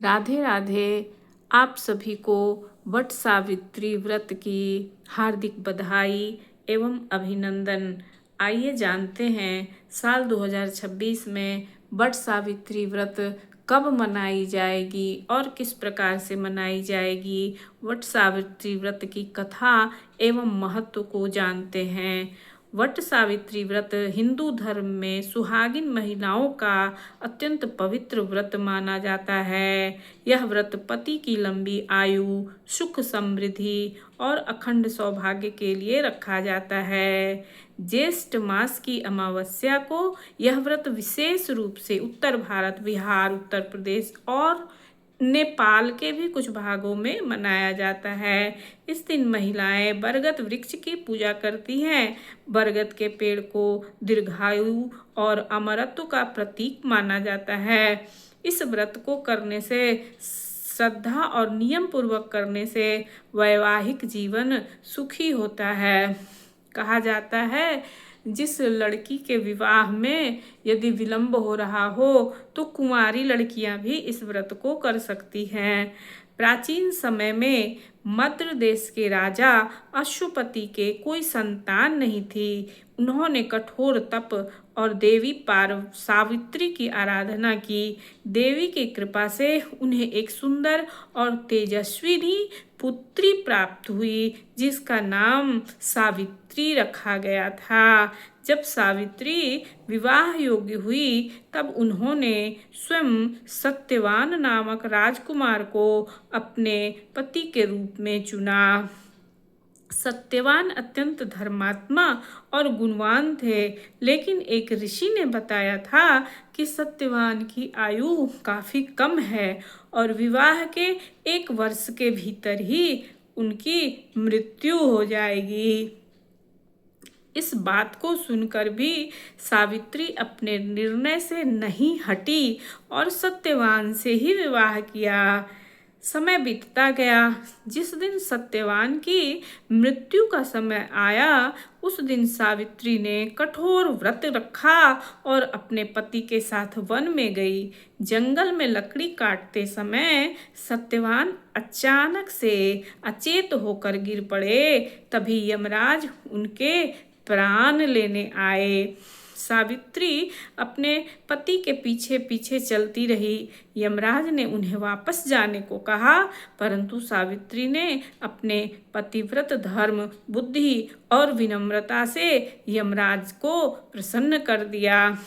राधे राधे। आप सभी को वट सावित्री व्रत की हार्दिक बधाई एवं अभिनंदन। आइए जानते हैं साल 2026 में वट सावित्री व्रत कब मनाई जाएगी और किस प्रकार से मनाई जाएगी। वट सावित्री व्रत की कथा एवं महत्व को जानते हैं। वट सावित्री व्रत हिंदू धर्म में सुहागिन महिलाओं का अत्यंत पवित्र व्रत माना जाता है। यह व्रत पति की लंबी आयु, सुख समृद्धि और अखंड सौभाग्य के लिए रखा जाता है। ज्येष्ठ मास की अमावस्या को यह व्रत विशेष रूप से उत्तर भारत, बिहार, उत्तर प्रदेश और नेपाल के भी कुछ भागों में मनाया जाता है। इस दिन महिलाएं बरगद वृक्ष की पूजा करती हैं। बरगद के पेड़ को दीर्घायु और अमरत्व का प्रतीक माना जाता है। इस व्रत को करने से, श्रद्धा और नियम पूर्वक करने से वैवाहिक जीवन सुखी होता है। कहा जाता है जिस लड़की के विवाह में यदि विलंब हो रहा हो तो कुंवारी लड़कियां भी इस व्रत को कर सकती हैं। प्राचीन समय में मद्र देश के राजा अश्वपति के कोई संतान नहीं थी। उन्होंने कठोर तप और देवी सावित्री की आराधना की। देवी की कृपा से उन्हें एक सुंदर और तेजस्वी पुत्री प्राप्त हुई, जिसका नाम सावित्री रखा गया था। जब सावित्री विवाह योग्य हुई तब उन्होंने स्वयं सत्यवान नामक राजकुमार को अपने पति के रूप में चुना। सत्यवान अत्यंत धर्मात्मा और गुणवान थे, लेकिन एक ऋषि ने बताया था कि सत्यवान की आयु काफी कम है और विवाह के 1 वर्ष के भीतर ही उनकी मृत्यु हो जाएगी। इस बात को सुनकर भी सावित्री अपने निर्णय से नहीं हटी और सत्यवान से ही विवाह किया। समय बीतता गया। जिस दिन सत्यवान की मृत्यु का समय आया, उस दिन सावित्री ने कठोर व्रत रखा और अपने पति के साथ वन में गई। जंगल में लकड़ी काटते समय सत्यवान अचानक से अचेत होकर गिर पड़े। तभी यमराज उनके प्राण लेने आए। सावित्री अपने पति के पीछे पीछे चलती रही। यमराज ने उन्हें वापस जाने को कहा, परंतु सावित्री ने अपने पतिव्रत धर्म, बुद्धि और विनम्रता से यमराज को प्रसन्न कर दिया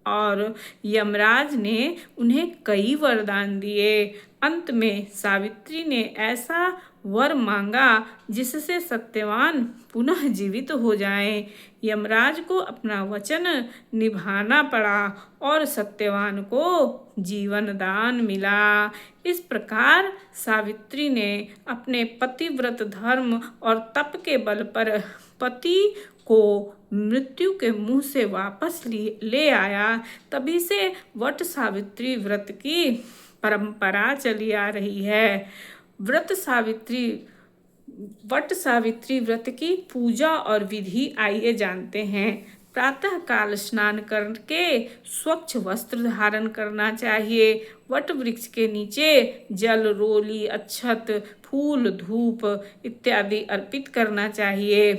और यमराज ने उन्हें कई वरदान दिए। अंत में सावित्री ने ऐसा वर मांगा जिससे सत्यवान पुनः जीवित हो जाएं। यमराज को अपना वचन निभाना पड़ा और सत्यवान को जीवन दान मिला। इस प्रकार सावित्री ने अपने पतिव्रत धर्म और तप के बल पर पति को मृत्यु के मुंह से वापस ले आया। तभी से वट सावित्री व्रत की परंपरा चली आ रही है। वट सावित्री व्रत की पूजा और विधि आइए जानते हैं। प्रातः काल स्नान करके स्वच्छ वस्त्र धारण करना चाहिए। वट वृक्ष के नीचे जल, रोली, अक्षत, फूल, धूप इत्यादि अर्पित करना चाहिए।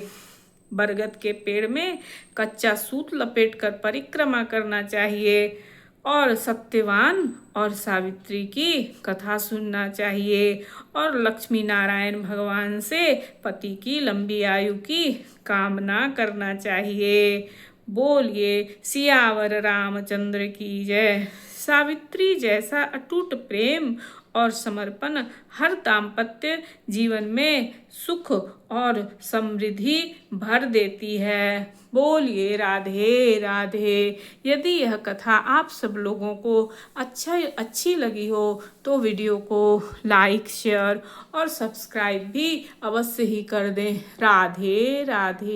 बरगद के पेड़ में कच्चा सूत लपेटकर परिक्रमा करना चाहिए और सत्यवान और सावित्री की कथा सुनना चाहिए और लक्ष्मी नारायण भगवान से पति की लंबी आयु की कामना करना चाहिए। बोलिए सियावर रामचंद्र की जय। सावित्री जैसा अटूट प्रेम और समर्पण हर दाम्पत्य जीवन में सुख और समृद्धि भर देती है। बोलिए राधे राधे। यदि यह कथा आप सब लोगों को अच्छी लगी हो तो वीडियो को लाइक, शेयर और सब्सक्राइब भी अवश्य ही कर दें। राधे राधे।